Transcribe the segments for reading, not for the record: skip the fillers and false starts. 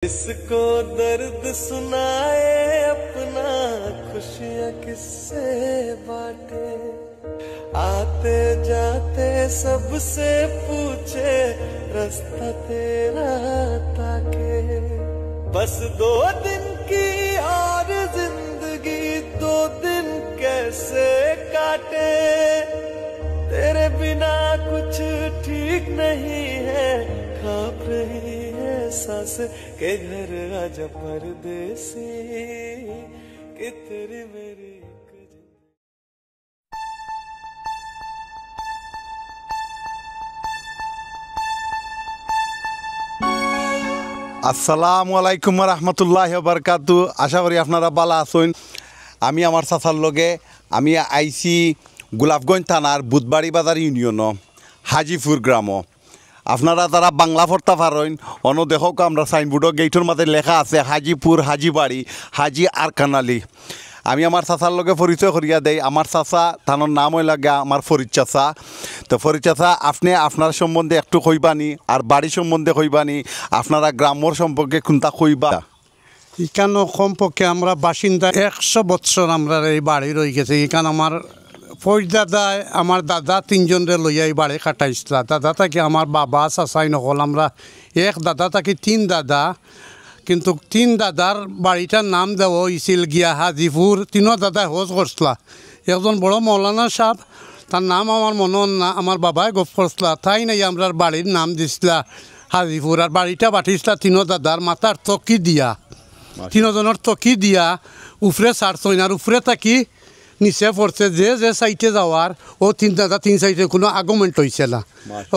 इसको दर्द सुनाए अपना खुशियाँ किससे बांटे, आते जाते सबसे पूछे रास्ता तेरा ताके, बस 2 दिन की और जिंदगी 2 दिन कैसे काटे, तेरे बिना कुछ ठीक नहीं है, कांप रही है सांस के घर आजा परदेसी कि तेरी मेरी আসসালামু আলাইকুম রহমতুল্লাহ বরকাতু। আশা করি আপনারা ভালো আছেন। আমি আমার চাচার লগে আমি আইসি গোলাপগঞ্জ থানার বুধবাড়ি বাজার ইউনিয়ন হাজিপুর গ্রাম। আপনারা তারা বাংলা পড়তে পারেন, অন্য দেখক আমরা সাইনবোর্ডও গেটের মাঝে লেখা আছে হাজিপুর হাজিবাড়ি হাজি আরকান আলী। আমি আমার চাচার লগে পরিচয় করিয়া দেই। আমার চাচা থানোর নাম হয়ে লাগে আমার ফরিদ চাচা। তো ফরিদ চাচা আপনি আপনার সম্বন্ধে একটু কইবানি আর বাড়ি সম্বন্ধে কইবানি, আপনারা গ্রামর সম্পর্কে কোনটা কইবা? এখানে কমপক্ষে আমরা বাসিন্দা 100 বছর আমরা এই বাড়ি রয়ে গেছে। এখানে আমার দাদায় আমার দাদা 3 জনরে লইয়া এই বাড়ি কাটাইছিল। দাদা থাকি আমার বাবা চাচাই নকল, আমরা এক দাদা থাকি 3 দাদা, কিন্তু 3 দাদার বাড়িটার নাম দেওয়া হয়েছিল গিয়া হাজিপুর। 3 দাদা হজ করছিলা। একজন বড় মৌলানা সাহেব, তার নাম আমার মনে না, আমার বাবাই গপ করছিলা, তাই নাই আমরা বাড়ির নাম দিছিলা হাজিপুর। আর বাড়িটা বাটিছিলা 3 দাদার মাথার তকি দিয়া, 3 জনের তকি দিয়া উপরে ছাড়ছই না, আর উপরে থাকি নিচে পড়ছে যে যে সাইডে যাওয়ার ও 3 দাদা 3 সাইডে কোনো আগুমেন্ট হয়েছে না।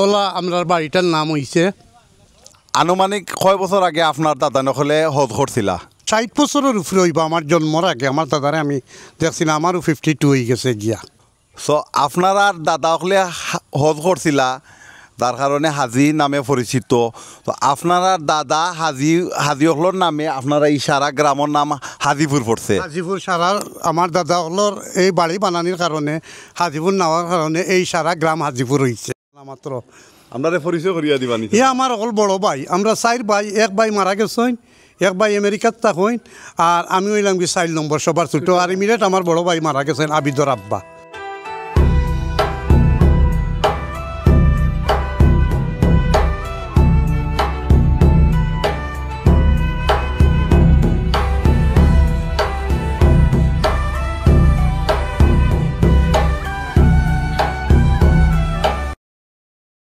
ওলা আমরা বাড়িটার নাম হয়েছে। আনুমানিক কয় বছর আগে আপনার দাদা নকলে হজ করছিলা? 60 বছরের উপরে হইব আমার জন্মর আগে। আমার দাদারে আমি দেখছি না, আমারও 52 হয়ে গেছে গিয়া। সো আপনারা দাদা হলে হজ করছিলা, যার কারণে হাজি নামে পরিচিত। তো আপনারা দাদা হাজি হলর নামে আপনারা এই সারা গ্রামের নাম হাজিপুর পড়ছে। হাজিপুর সারা আমার দাদা হলর এই বাড়ি বানানির কারণে, হাজিপুর নেওয়ার কারণে এই সারা গ্রাম হাজিপুর হয়েছে। মাত্র আপনারা পরিচয় করিয়া দিবানি। এ আমার অকল বড় ভাই, আমরা 4 ভাই। এক ভাই মারা গেছেন, এক ভাই আমেরিকাত থাকেন, আর আমি হইলাম কি 4 নম্বর সবার ছোট। আর ইমিডিয়েট আমার বড় ভাই মারা গেছেন আবিদর আব্বা।